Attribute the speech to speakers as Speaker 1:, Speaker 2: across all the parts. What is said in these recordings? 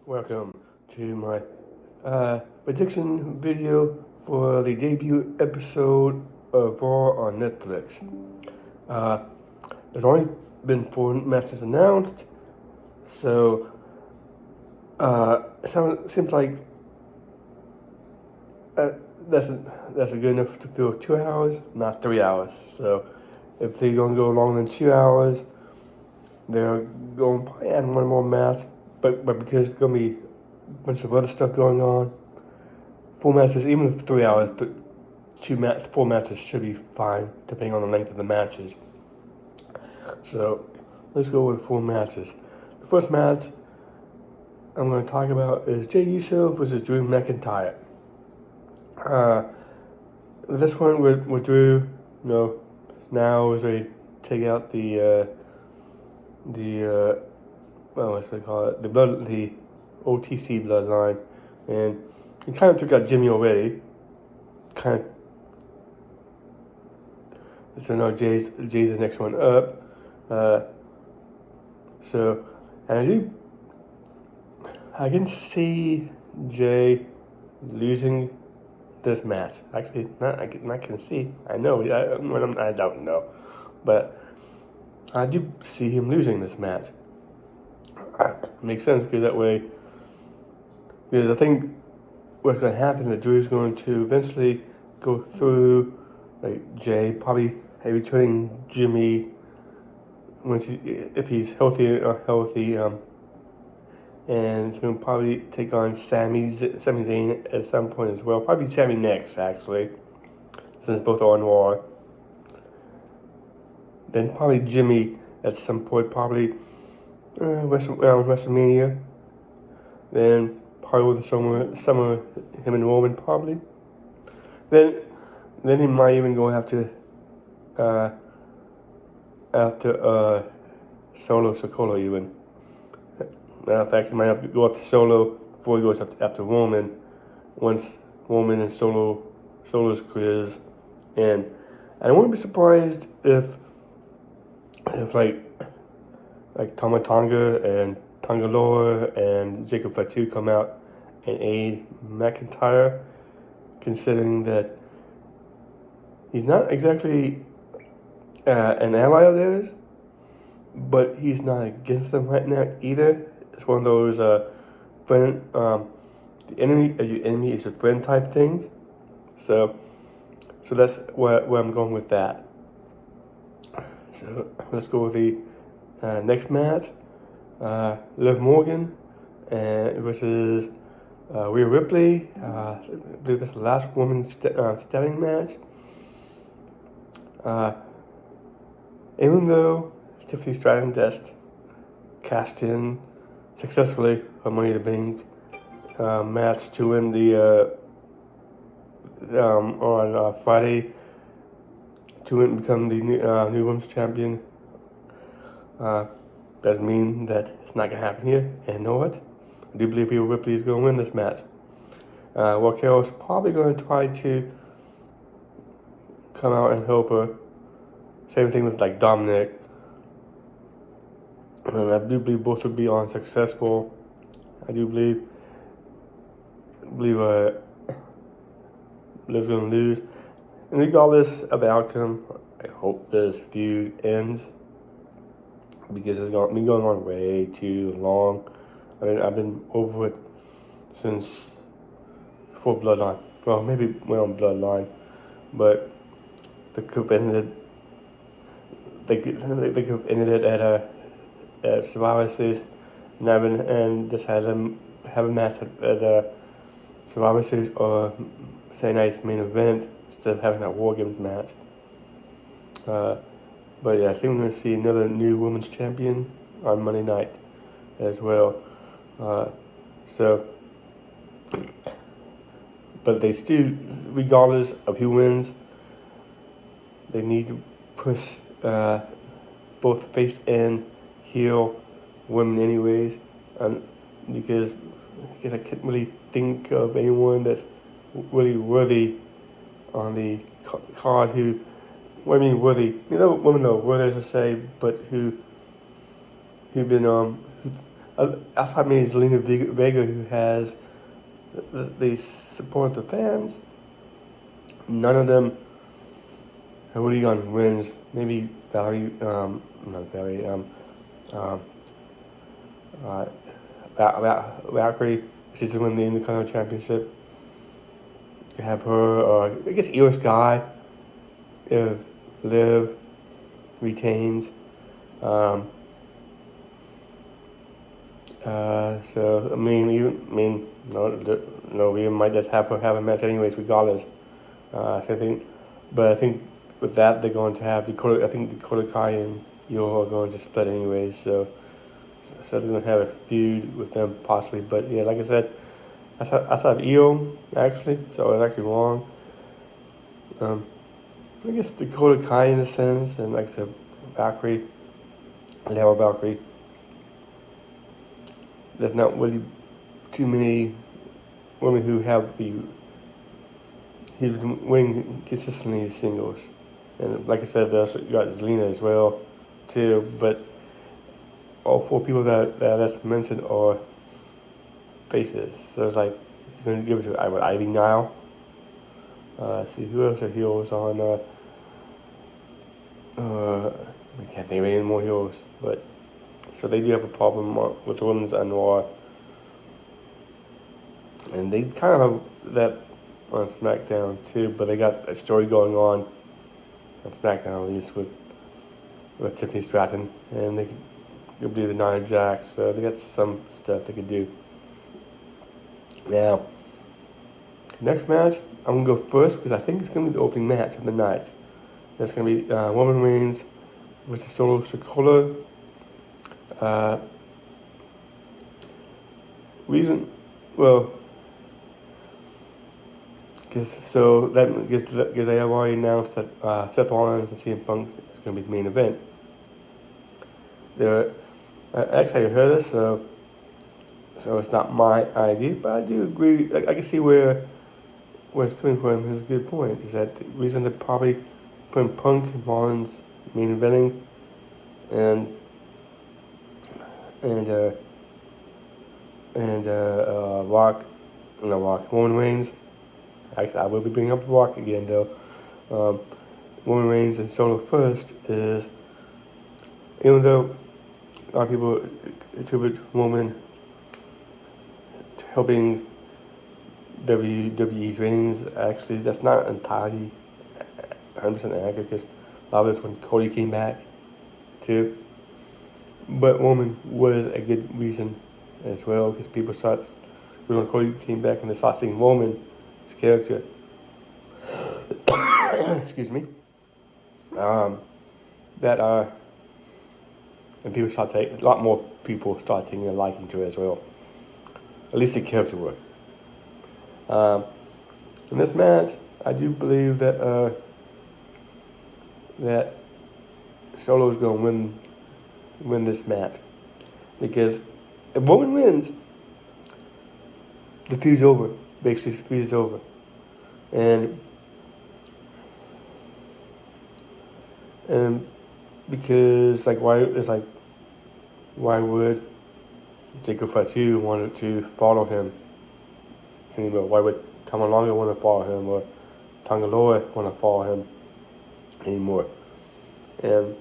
Speaker 1: Welcome to my prediction video for the debut episode of Raw on Netflix. Uh, there's only been 4 matches announced, so it seems like uh, that's good enough to fill 2 hours, not 3 hours. So if they're gonna go longer than 2 hours, they're going to probably add one more match, but because it's gonna be a bunch of other stuff going on. 4 matches, even if 3 hours, but 4 matches should be fine, depending on the length of the matches. So let's go with 4 matches. The first match I'm going to talk about is Jey Uso versus Drew McIntyre. This one with Drew, now is ready to take out the what's they call it, the OTC bloodline, and he kind of took out Jimmy already. So now Jay's the next one up. And I can see Jay losing this match. Actually, I can see. I know. I don't know, but I do see him losing this match. Makes sense because that way. Because I think what's going to happen is Drew's going to eventually go through, like Jay probably maybe turning Jimmy if he's healthy, and he's going to probably take on Sami Zayn at some point as well. Probably Sami next, actually, since both are on Raw. Then probably Jimmy at some point, probably WrestleMania. Then probably with summer him and Roman probably. Then he might even go after Solo Sikoa even. Matter of fact, he might have to go after Solo before he goes after Roman. Once Roman and Solo's careers end, and I wouldn't be surprised if like Tama Tonga and Tonga Loa and Jacob Fatu come out and aid McIntyre, considering that he's not exactly an ally of theirs, but he's not against them right now either. It's one of those friend, the enemy is a friend type thing. So that's where I'm going with that. So let's go with the next match. Liv Morgan versus Rhea Ripley. I believe that's the last women's standing match. Even though Tiffany Stratton just cashed in successfully her Money in the Bank match to win the on Friday to become the new women's champion, doesn't mean that it's not going to happen here. And you know what? I do believe Rhea Ripley is going to win this match. Raquel's probably going to try to come out and help her. Same thing with like Dominic. And I do believe both will be unsuccessful. I do believe Liv's going to lose. And regardless of the outcome, I hope this feud ends, because it's been going on way too long. I mean, I've been over it since before Bloodline. Well, maybe on Bloodline, but they could have ended it at Survivor Series, and just had them have a match at Survivor Series or Saturday Night's main event instead of having that War Games match. But yeah, I think we're going to see another new women's champion on Monday night as well. But they still, regardless of who wins, they need to push both face and heel women anyways, because I can't really think of anyone that's really worthy on the card who, well, I mean worthy, women are worthy to say, but who've been outside me is Zelina Vega, who has they support the fans. None of them are really on wins. Maybe Valerie, not Valerie, um, uh, Valkyrie, she's to win the Intercontinental Championship. You have her, I guess Io Sky, if Liv retains. Um, so no, we might just have her have a match anyways, regardless. So I think, but I think with that they're going to have Dakota. I think Dakota Kai and Io are going to split anyways. So they're going to have a feud with them possibly. But yeah, like I said, I saw Io actually, so I was actually wrong. I guess Dakota Kai in a sense, and like I said, Valkyrie, Lara Valkyrie. There's not really too many women who have the who win consistently singles, and like I said, there's you got Zelina as well, too. But all four people that that's mentioned are faces. So it's like you're gonna give it to Ivy Nile. See who else are heroes on. I can't think of any more heroes, but so they do have a problem with the women's and Raw, and they kind of have that on SmackDown too. But they got a story going on SmackDown at least with Tiffany Stratton, and they could do the Nia Jax. So they got some stuff they could do. Now, next match, I'm gonna go first because I think it's gonna be the opening match of the night. That's gonna be Roman Reigns versus Solo Sikoa. Reason, well, because they have already announced that Seth Rollins and CM Punk is going to be the main event. There, actually, I heard this, so it's not my idea, but I do agree. I can see where it's coming from. Is a good point. Is that the reason they're probably putting Punk and Rollins main eventing, and Roman Reigns. Actually, I will be bringing up Rock again, though. Roman Reigns and Solo first is, even though a lot of people attribute Roman to helping WWE's reigns, actually, that's not entirely 100% accurate because a lot of it's when Cody came back, too. But Roman was a good reason as well because people start, when Cody came back and they start seeing Roman, his character, excuse me, and people start taking, a lot more people start taking a liking to it as well. At least the character work. In this match, I do believe that that Solo is going to win this match because if Roman wins, the feud's over. Basically, the feud is over, and because why would Jacob Fatu wanted to follow him anymore? Why would Tama Tonga want to follow him or Tanga Loa want to follow him anymore? And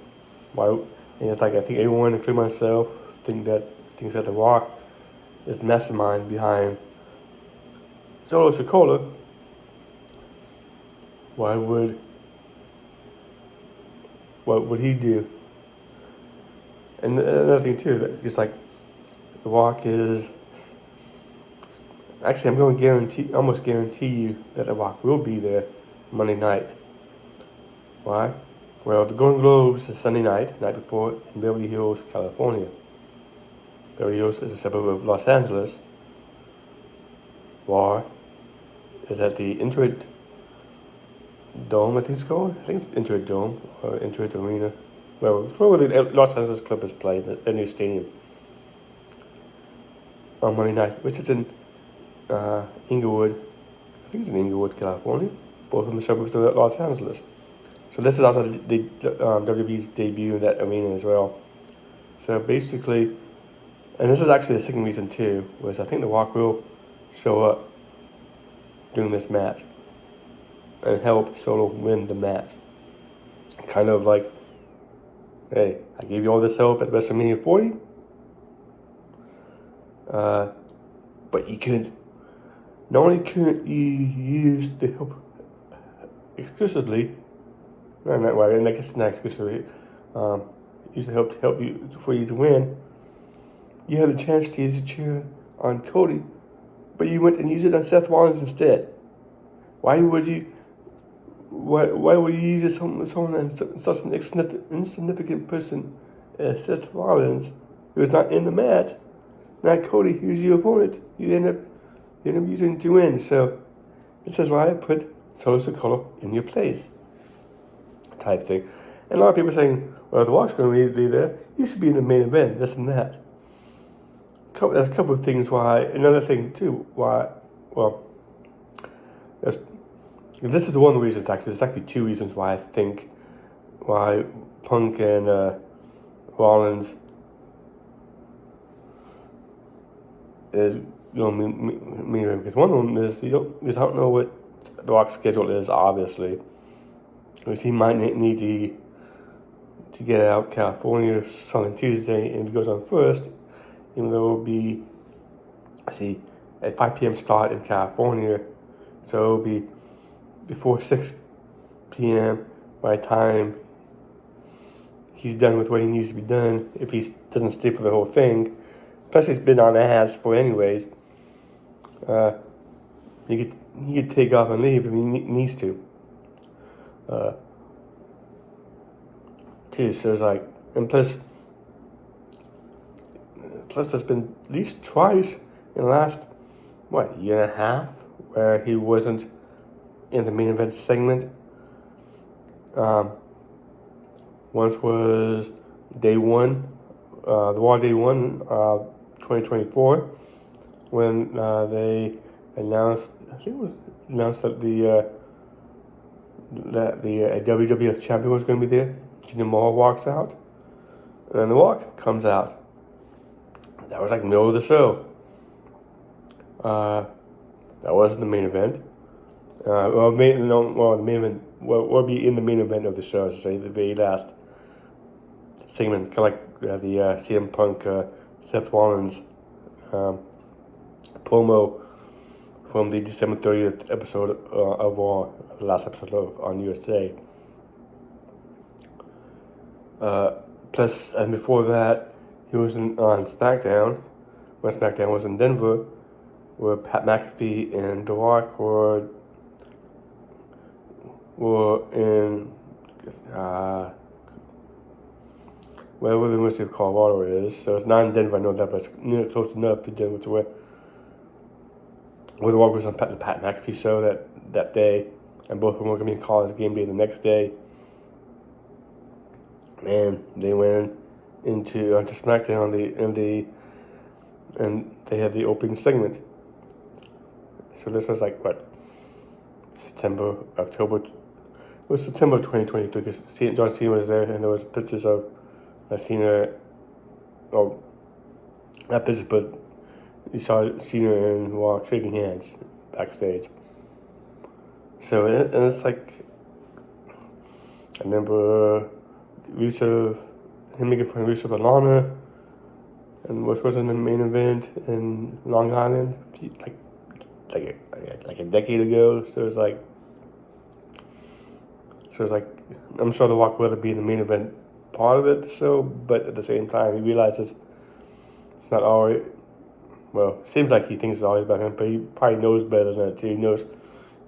Speaker 1: why? And it's like I think everyone, including myself, thinks that The Rock is the mastermind behind Solo Sikoa. What would he do? And another thing too, that it's like The Rock is. Actually, I'm going to almost guarantee you that The Rock will be there Monday night. Why? Well, the Golden Globes is Sunday night before, in Beverly Hills, California. Beverly Hills is a suburb of Los Angeles. War is at the Intuit Dome, I think it's called. I think it's Intuit Dome or Intuit Arena. Well, it's where the Los Angeles Clippers play, the new stadium, on Monday night, which is in Inglewood. I think it's in Inglewood, California. Both in the suburbs of Los Angeles. So this is also the WWE's debut in that arena as well. So basically, And this is actually the second reason too, was I think The Rock will show up during this match and help Solo win the match. Kind of like, hey, I gave you all this help at WrestleMania 40, but you could, not only couldn't you use the help exclusively, I guess not exclusively, use the help to help you, for you to win, you had the chance to use the cheer on Cody, but you went and used it on Seth Rollins instead. Why would you use it on such an insignificant person as Seth Rollins, who is not in the match, not Cody, who's your opponent? You end up using to win. So this is why I put Solo Sikoa in your place, type thing. And a lot of people are saying, well, The Rock's going to be there. You should be in the main event, this and that. There's a couple of things why. Another thing too why. Well, this is one of the reasons actually. There's actually two reasons why I think why Punk and Rollins is me because one of them is I don't know what The Rock's schedule is, obviously, because he might need to get out of California on Tuesday, and if he goes on first, even though it will be, at 5 p.m. start in California, so it will be before 6 p.m. by the time he's done with what he needs to be done, if he doesn't stay for the whole thing. Plus, he's been on ass for anyways. He could take off and leave if he needs to. Too, so it's like, and plus there's been at least twice in the last, year and a half, where he wasn't in the main event segment. Once was day one, the Raw day one, 2024, when they announced, I think it was announced that the WWF champion was going to be there. Jinder Mahal walks out, and then The Rock comes out. That was like middle of the show. That wasn't the main event. The main event will be in the main event of the show, to say the very last segment, kind of like the CM Punk, Seth Rollins promo from the December 30th episode of Raw, the last episode on USA. Plus, and before that, he was on SmackDown, when SmackDown was in Denver, where Pat McAfee and The Rock were in wherever the University of Colorado is. So it's not in Denver, I know that, but it's near close enough to Denver to where The Rock was on the Pat McAfee show that day, and both of them were going to be in College Game Day the next day. And they went onto SmackDown and they had the opening segment. So this was like October. It was September 2023 because John Cena was there, and there was pictures of Cena. Oh, not pictures, but you saw Cena and Rock shaking hands backstage. So and it's like, I remember him making fun of Rusev and Lana, and which was in the main event in Long Island, like a decade ago. So it's like, I'm sure The Rock will be in the main event part of it, so, but at the same time, he realizes it's not always, well, it seems like he thinks it's always about him, but he probably knows better than that too. He knows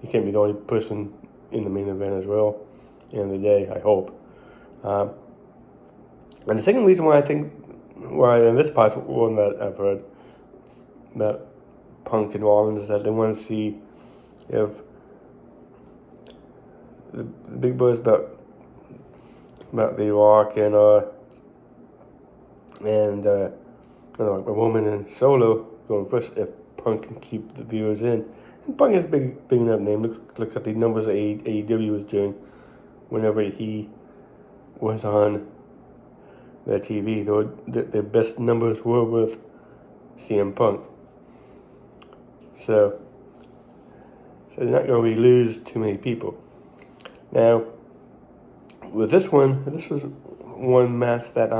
Speaker 1: he can't be the only person in the main event as well, at the end of the day, I hope. And the second reason why I think, and this part's one that I've heard, that Punk and Rollins, is that they want to see if the big buzz about The Rock and a woman and Solo going first, if Punk can keep the viewers in. And Punk is a big enough name. Look at the numbers that AEW was doing whenever he was on their TV. Their best numbers were with CM Punk. So they're not going to lose too many people. Now, with this one, this was one match that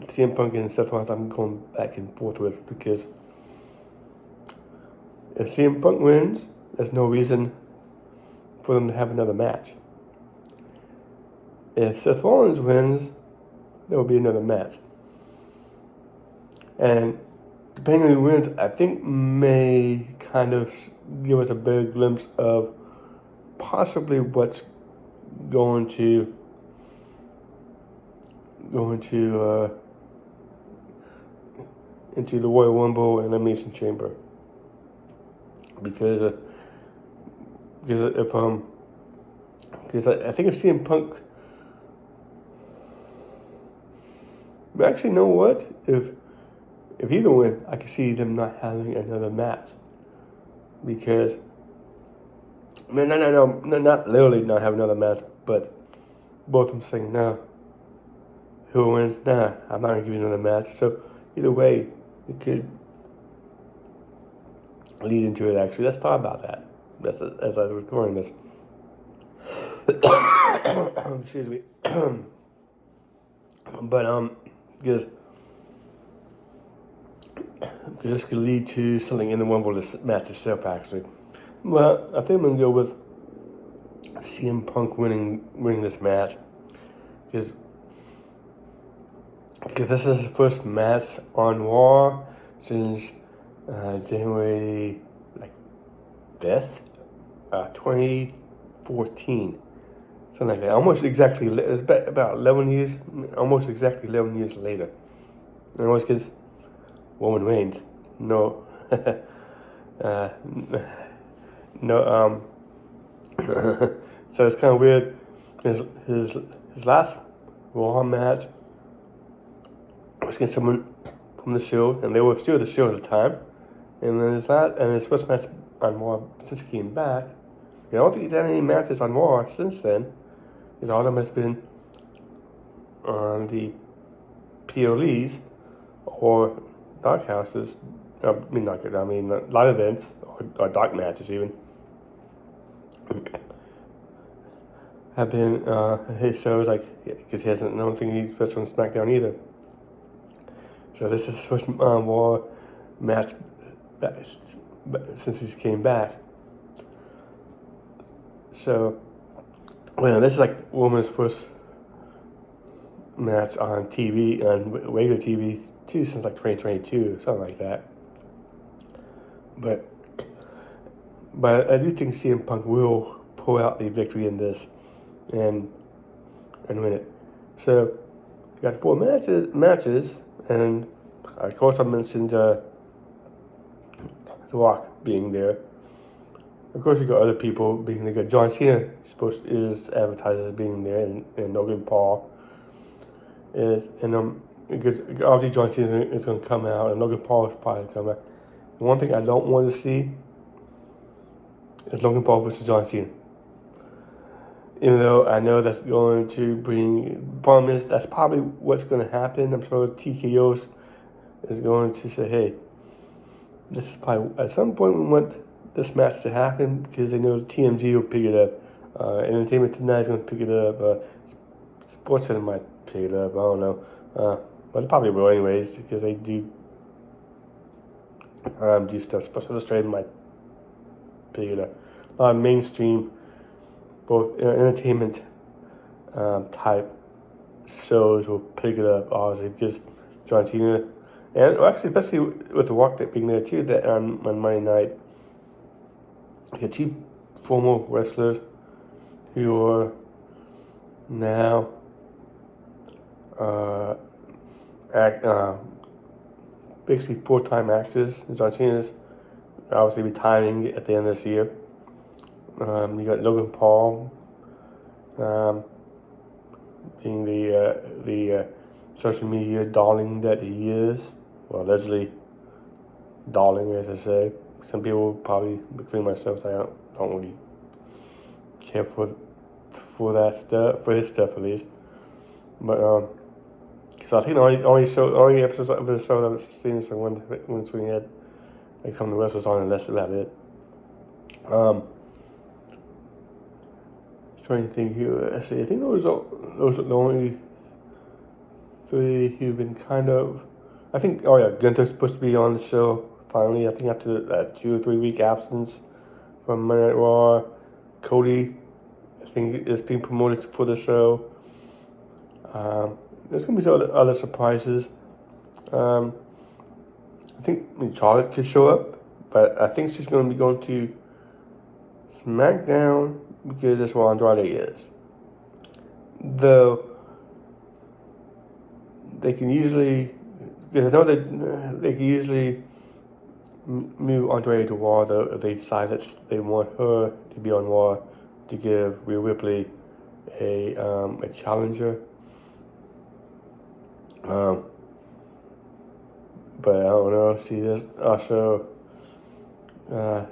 Speaker 1: CM Punk and Seth Rollins I'm going back and forth with, because if CM Punk wins, there's no reason for them to have another match. If Seth Rollins wins, there will be another match. And depending on who wins, I think may kind of give us a better glimpse of possibly what's going to into the Royal Rumble and the Elimination Chamber. Because I think if CM Punk, but actually, you know what? If either win, I can see them not having another match. Because, no, not literally not having another match, but both of them saying, no, who wins? Nah, I'm not going to give you another match. So, either way, it could lead into it, actually. Let's talk about that. That's as I was recording this. Excuse me. But, because this could lead to something in the Rumble match itself, actually. Well, I think I'm going to go with CM Punk winning this match. Because this is the first match on Raw since January 5th, 2014. Something like that. Almost exactly, it's about 11 years, almost exactly 11 years later. And almost because Roman Reigns, no, no, so it's kind of weird. His last Raw match was against someone from the Shield, and they were still the Shield at the time. And then his first match on Raw since he came back. I don't think he's had any matches on Raw since then. His all of them has been on the PLEs or dark houses. Live events or dark matches even. Have been his shows, because he hasn't. I don't think he's supposed on SmackDown either. So this is his first Raw match since he came back. So, well, this is like Woman's first match on TV, on regular TV too, since 2022, something like that. But I do think CM Punk will pull out the victory in this and win it. So you got 4 matches, and of course I mentioned The Rock being there. Of course you got other people being there. John Cena is advertised as being there, and Logan Paul is, and because obviously John Cena is going to come out, and Logan Paul is probably going to come out. The one thing I don't want to see is Logan Paul versus John Cena. Even though I know that's going to bring, problem is that's probably what's going to happen. I'm sure TKO is going to say, hey, this is probably, at some point we want this match to happen, because they know TMZ will pick it up. Entertainment Tonight is going to pick it up. SportsCenter might pick it up. I don't know. But they probably will anyways, because they do stuff. Sports Illustrated might pick it up. Mainstream, both entertainment type shows will pick it up, obviously, because John Cena, and actually especially with The Rock being there too, that on Monday night, you get 2 former wrestlers who are now basically full-time actors. John Cena's obviously retiring at the end of this year. You got Logan Paul being the social media darling that he is. Well, allegedly darling, as I say. Some people probably, including myself, I don't really care for that stuff, for his stuff at least. But So I think the only episodes of the show that I've seen is the when we had like some of the wrestlers on, and that's about it. So anything here, I see. I think those are the only three who've been kind of. I think. Oh yeah, Gunther's supposed to be on the show finally. I think after that 2 or 3 week absence from Monday Night Raw, Cody, I think, is being promoted for the show. There's gonna be some other surprises. I think Charlotte could show up, but I think she's gonna be going to SmackDown because that's where Andrade is. Though they can usually, because I know that they can usually move Andrade to Raw though if they decide that they want her to be on Raw to give Rhea Ripley a challenger. But I don't know. See, this also, I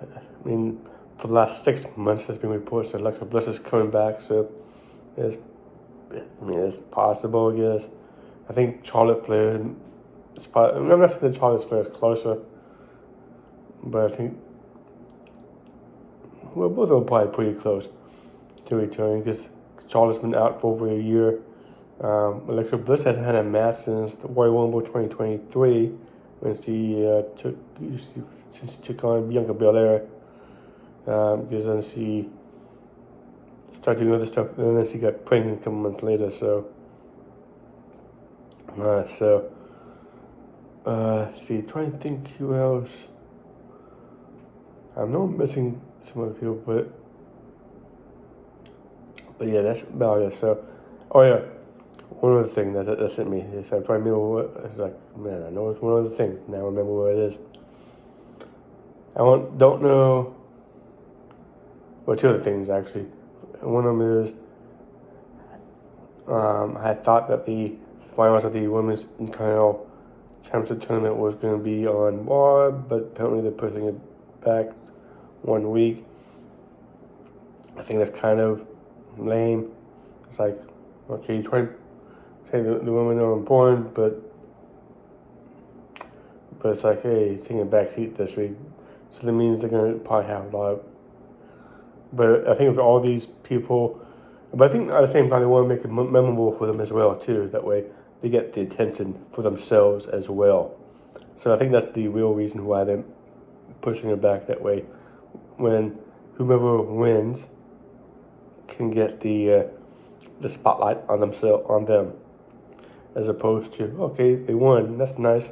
Speaker 1: mean, for the last 6 months, there's been reports that Alexa Bliss is coming back. So, it's possible. I guess. I think Charlotte Flair. I'm not saying that Charlotte Flair is closer, but I think both of them are probably pretty close to returning because Charlotte's been out for over a year. Alexa Bliss hasn't had a match since the Royal Rumble 2023 when she took on Bianca Belair. Because then she started doing other stuff, and then she got pregnant a couple months later. So, see, trying to think who else. I know I'm missing some other people, but yeah, that's about it. So, oh yeah, one other thing that sent me. I'm trying to remember what. It's like, man, I know it's one other thing. Now I remember what it is. I don't know. Well, 2 other things actually. One of them is I thought that the finals of the Women's Intercontinental Championship Tournament was going to be on Raw, but apparently they're pushing it back 1 week. I think that's kind of lame. It's like, okay, you try to say the women are important, but it's like, hey, he's taking a back seat this week. So that means they're going to probably have a lot of. But I think with all these people, but I think at the same time they want to make it memorable for them as well too. That way they get the attention for themselves as well. So I think that's the real reason why they're pushing it back that way. When whomever wins can get the spotlight on them, as opposed to, okay, they won, that's nice,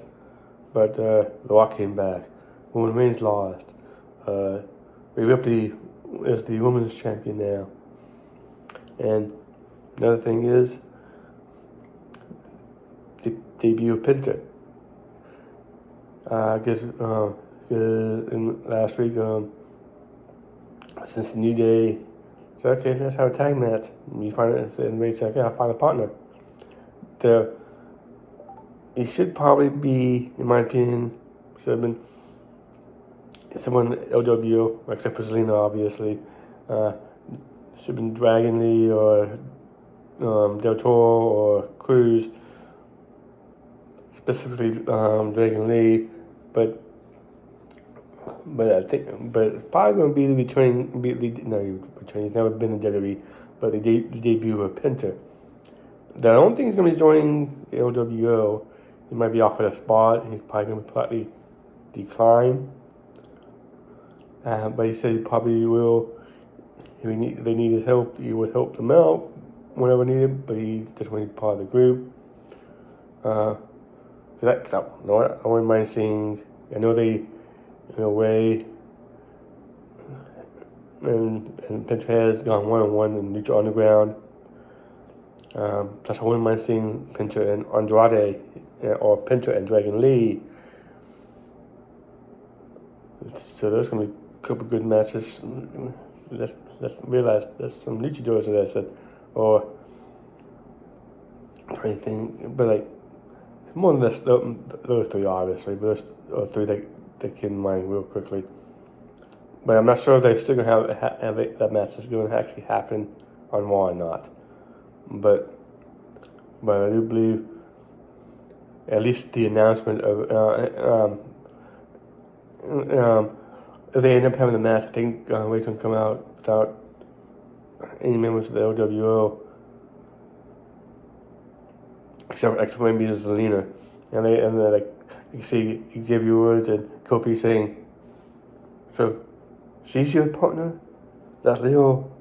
Speaker 1: but The Rock came back, Roman Reigns lost, Rhea Ripley is the women's champion now. And another thing is the debut of Penta. Because in last week, since the New Day said, okay, let's have a tag match. And you find it, and Ray said, okay, I'll find a partner. It should probably be, in my opinion, should have been someone LWO, except for Zelina, obviously. Should have been Dragon Lee or Del Toro or Cruz. Specifically Dragon Lee, but I think, but it's probably going to be the returning. He's never been in WWE, but the debut of Penta. I don't think he's going to be joining the LWO. He might be offered a spot. He's probably going to politely decline. But he said he probably will. If they need his help, he would help them out whenever needed. But he just wanted to be part of the group. Cause I wouldn't mind seeing. I know they, in a way, and Penta has gone 1-on-1 in Lucha Underground. Plus, I wouldn't mind seeing Penta and Andrade, or Penta and Dragon Lee. So there's gonna be a couple good matches. Let's realize there's some luchadors that I said, or anything, but like more than this, those 3 obviously, but those 3 that came to mind real quickly. But I'm not sure if they're still gonna have that match is going to actually happen on Raw or not. But I do believe at least the announcement of if they end up having the match, I think Ray's gonna come out without any members of the LWO, except for maybe Zelina, and then like you can see Xavier Woods and Kofi saying, "So, she's your partner, that little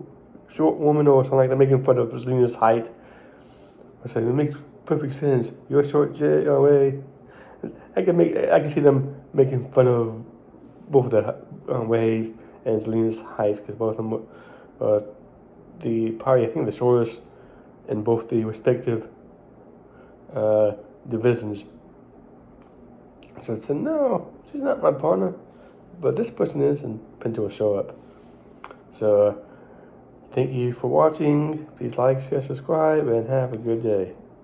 Speaker 1: short woman or something like that," making fun of Zelina's height. I said it makes perfect sense. You're short, Ray. I can see them making fun of both of the Ways and Zelina's heights because both of them were I think the shortest in both the respective divisions. So I said, no, she's not my partner, but this person is, and Penta will show up. So thank you for watching. Please like, share, subscribe, and have a good day.